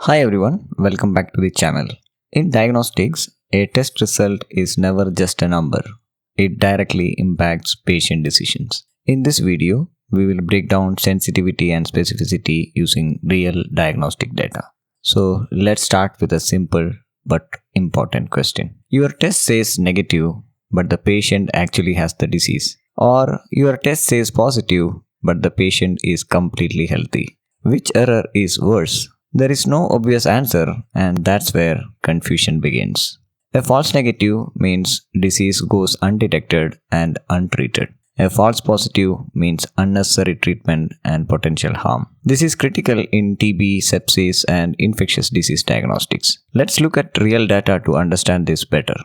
Hi everyone, welcome back to the channel. In diagnostics, a test result is never just a number. It directly impacts patient decisions. In this video, we will break down sensitivity and specificity using real diagnostic data. So let's start with a simple but important question. Your test says negative, but the patient actually has the disease. Or your test says positive, but the patient is completely healthy. Which error is worse? There is no obvious answer, and that's where confusion begins. A false negative means disease goes undetected and untreated. A false positive means unnecessary treatment and potential harm. This is critical in TB, sepsis, and infectious disease diagnostics. Let's look at real data to understand this better.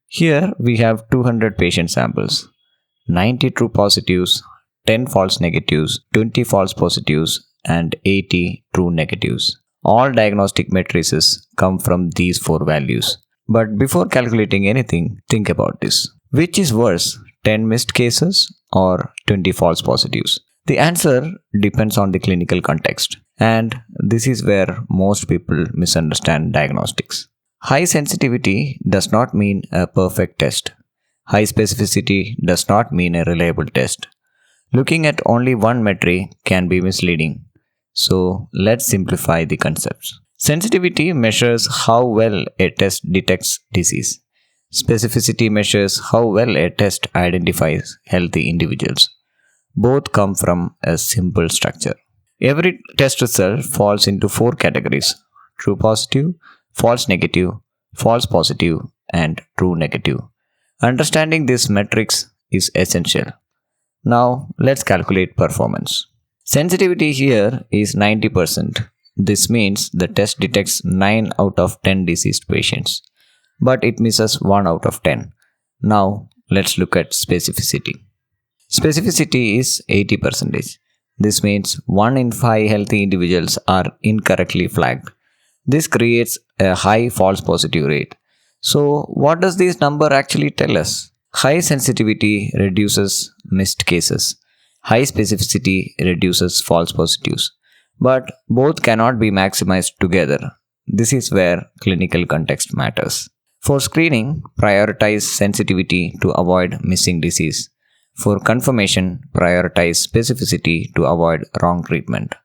Here we have 200 patient samples, 90 true positives, 10 false negatives, 20 false positives, and 80 true negatives. All diagnostic matrices come from these four values. But before calculating anything, think about this. Which is worse, 10 missed cases or 20 false positives? The answer depends on the clinical context. And this is where most people misunderstand diagnostics. High sensitivity does not mean a perfect test. High specificity does not mean a reliable test. Looking at only one metric can be misleading. So let's simplify the concepts. Sensitivity measures how well a test detects disease. Specificity measures how well a test identifies healthy individuals. Both come from a simple structure. Every test result falls into four categories: true positive, false negative, false positive, and true negative. Understanding these metrics is essential. Now let's calculate performance. Sensitivity here is 90%. This means the test detects 9 out of 10 diseased patients, but it misses 1 out of 10. Now, let's look at specificity. Specificity is 80%. This means 1 in 5 healthy individuals are incorrectly flagged. This creates a high false positive rate. So, what does this number actually tell us? High sensitivity reduces missed cases. High specificity reduces false positives, but both cannot be maximized together. This is where clinical context matters. For screening, prioritize sensitivity to avoid missing disease. For confirmation, prioritize specificity to avoid wrong treatment.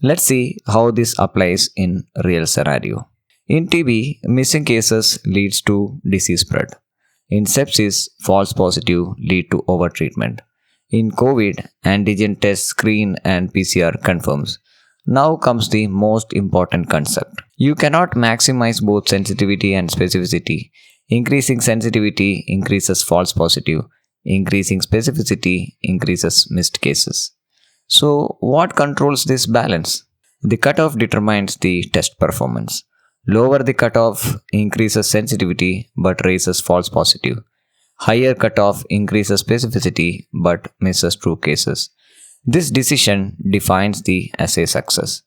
Let's see how this applies in real scenario. In TB, missing cases leads to disease spread. In sepsis, false positive lead to overtreatment. In COVID, antigen test screen and PCR confirms. Now comes the most important concept. You cannot maximize both sensitivity and specificity. Increasing sensitivity increases false positive. Increasing specificity increases missed cases. So, what controls this balance? The cutoff determines the test performance. Lower the cutoff increases sensitivity but raises false positive. Higher cutoff increases specificity but misses true cases. This decision defines the assay success.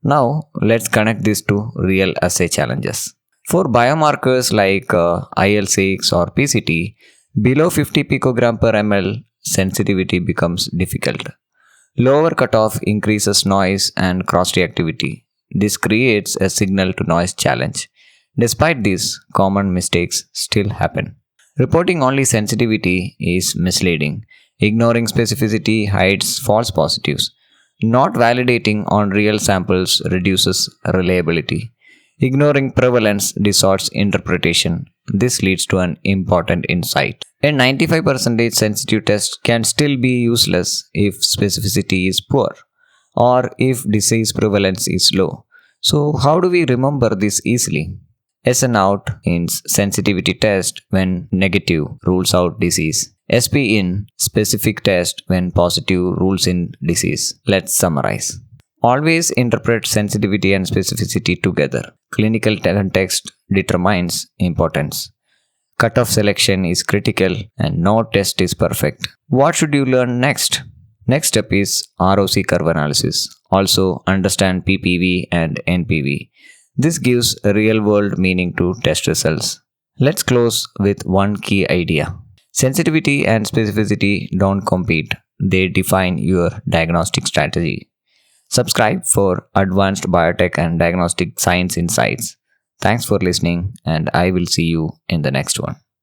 Now, let's connect this to real assay challenges. For biomarkers like IL-6 or PCT, below 50 picogram per ml, sensitivity becomes difficult. Lower cutoff increases noise and cross-reactivity. This creates a signal-to-noise challenge. Despite this, common mistakes still happen. Reporting only sensitivity is misleading. Ignoring specificity hides false positives. Not validating on real samples reduces reliability. Ignoring prevalence distorts interpretation. This leads to an important insight. A 95% sensitive test can still be useless if specificity is poor or if disease prevalence is low. So, how do we remember this easily? SN out means sensitivity test when negative rules out disease. SP in specific test when positive rules in disease. Let's summarize. Always interpret sensitivity and specificity together. Clinical context determines importance. Cutoff selection is critical and no test is perfect. What should you learn next? Next step is ROC curve analysis. Also understand PPV and NPV. This gives real-world meaning to test results. Let's close with one key idea. Sensitivity and specificity don't compete. They define your diagnostic strategy. Subscribe for advanced biotech and diagnostic science insights. Thanks for listening, and I will see you in the next one.